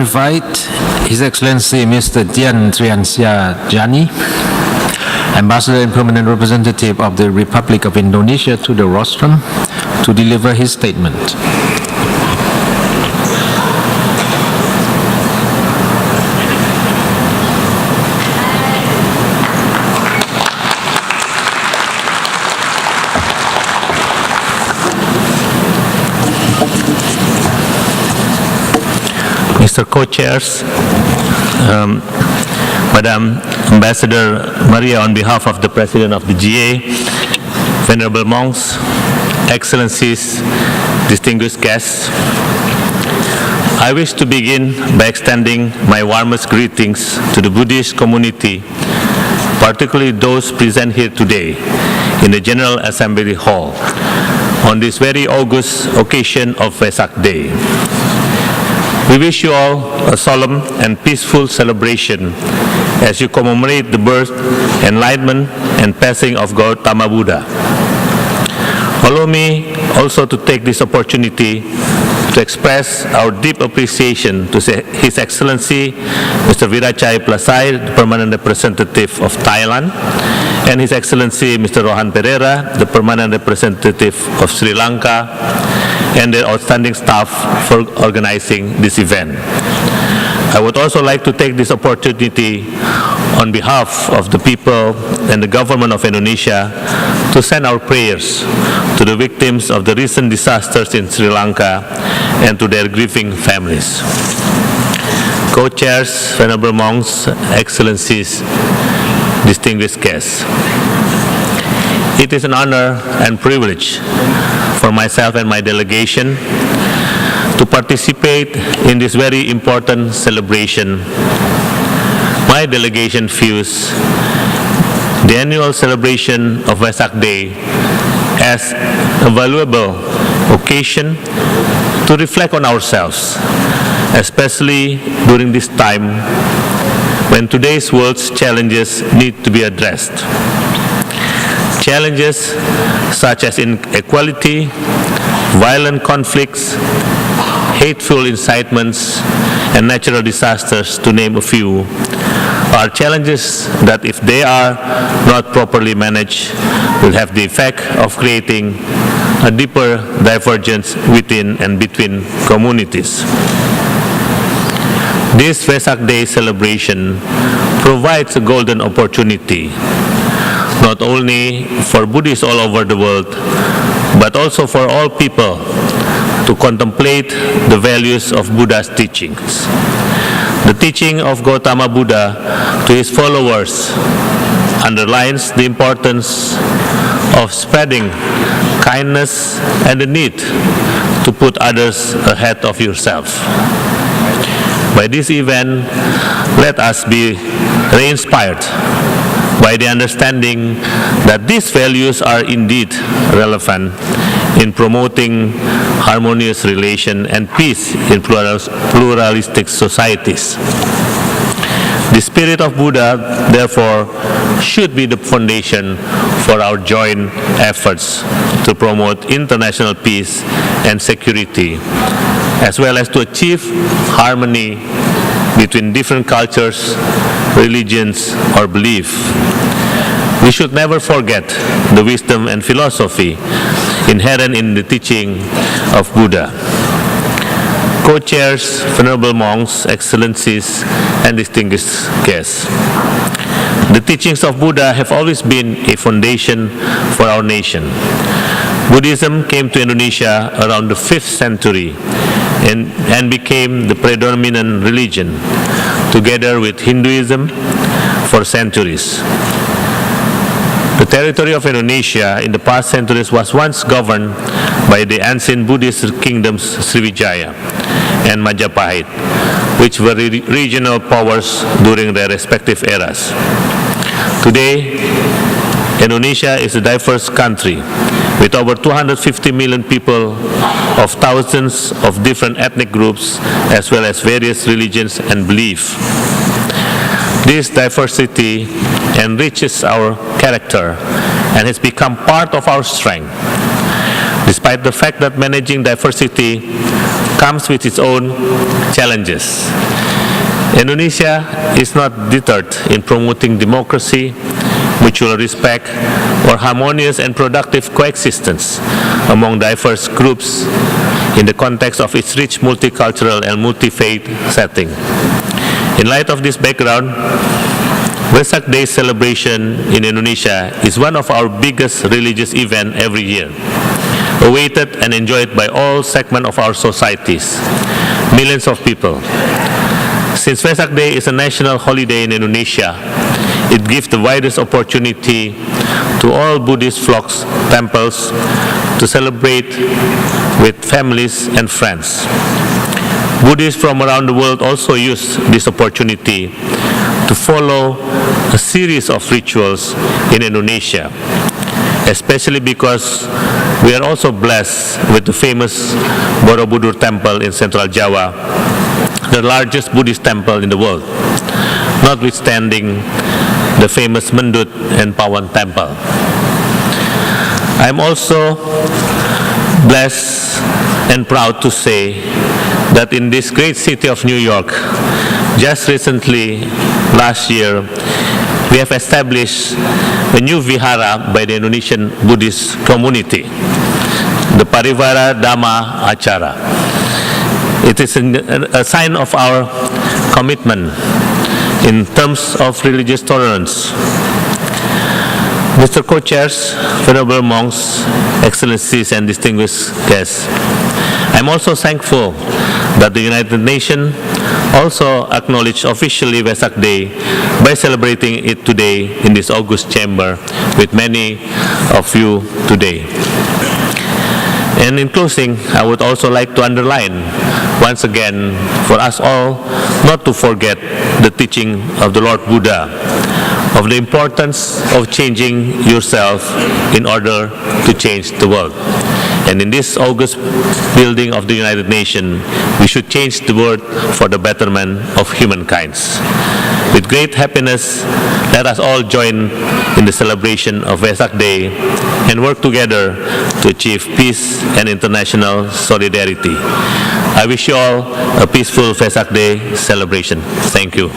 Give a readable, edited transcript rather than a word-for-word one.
invite His Excellency Mr. Dian Triansyah Jani, Ambassador and Permanent Representative of the Republic of Indonesia to the rostrum, to deliver his statement. Mr. Co-Chairs, Madam Ambassador Maria, on behalf of the President of the GA, Venerable Monks, Excellencies, distinguished guests, I wish to begin by extending my warmest greetings to the Buddhist community, particularly those present here today in the General Assembly Hall on this very august occasion of Vesak Day. We wish you all a solemn and peaceful celebration as you commemorate the birth, enlightenment, and passing of Gautama Buddha. Allow me also to take this opportunity to express our deep appreciation to His Excellency Mr. Virachai Plasai, the Permanent Representative of Thailand, and His Excellency Mr. Rohan Pereira, the Permanent Representative of Sri Lanka, and their outstanding staff for organizing this event. I would also like to take this opportunity on behalf of the people and the government of Indonesia to send our prayers to the victims of the recent disasters in Sri Lanka and to their grieving families. Co-chairs, Venerable Monks, Excellencies, distinguished guests. It is an honor and privilege for myself and my delegation to participate in this very important celebration. My delegation views the annual celebration of Vesak Day as a valuable occasion to reflect on ourselves, especially during this time when today's world's challenges need to be addressed. Challenges such as inequality, violent conflicts, hateful incitements, and natural disasters, to name a few, are challenges that, if they are not properly managed, will have the effect of creating a deeper divergence within and between communities. This Vesak Day celebration provides a golden opportunity, not only for Buddhists all over the world, but also for all people to contemplate the values of Buddha's teachings. The teaching of Gautama Buddha to his followers underlines the importance of spreading kindness and the need to put others ahead of yourself. By this event, let us be re-inspired by the understanding that these values are indeed relevant in promoting harmonious relation and peace in pluralistic societies. The spirit of Buddha, therefore, should be the foundation for our joint efforts to promote international peace and security, as well as to achieve harmony between different cultures, religions, or beliefs. We should never forget the wisdom and philosophy inherent in the teaching of Buddha. Co-chairs, Venerable Monks, Excellencies, and distinguished guests. The teachings of Buddha have always been a foundation for our nation. Buddhism came to Indonesia around the 5th century and became the predominant religion, together with Hinduism, for centuries. The territory of Indonesia in the past centuries was once governed by the ancient Buddhist kingdoms Sriwijaya and Majapahit, which were regional powers during their respective eras. Today, Indonesia is a diverse country with over 250 million people of thousands of different ethnic groups, as well as various religions and beliefs. This diversity enriches our character and has become part of our strength. Despite the fact that managing diversity comes with its own challenges. Indonesia is not deterred in promoting democracy, mutual respect, or harmonious and productive coexistence among diverse groups in the context of its rich multicultural and multi-faith setting. In light of this background, Vesak Day celebration in Indonesia is one of our biggest religious events every year, awaited and enjoyed by all segments of our societies, millions of people. Since Vesak Day is a national holiday in Indonesia, it gives the widest opportunity to all Buddhist flocks, temples, to celebrate with families and friends. Buddhists from around the world also use this opportunity to follow a series of rituals in Indonesia, especially because we are also blessed with the famous Borobudur Temple in Central Java, the largest Buddhist temple in the world, notwithstanding the famous Mendut and Pawan Temple. I am also blessed and proud to say that in this great city of New York, just recently, last year, we have established a new vihara by the Indonesian Buddhist community, the Parivara Dhamma Acara. It is a sign of our commitment in terms of religious tolerance. Mr. Co-Chairs, Venerable Monks, Excellencies and distinguished guests, I am also thankful that the United Nations also acknowledged officially Vesak Day by celebrating it today in this august chamber with many of you today. And in closing, I would also like to underline once again for us all not to forget the teaching of the Lord Buddha of the importance of changing yourself in order to change the world. And in this august building of the United Nations, we should change the world for the betterment of humankind. With great happiness, let us all join in the celebration of Vesak Day and work together to achieve peace and international solidarity. I wish you all a peaceful Vesak Day celebration. Thank you.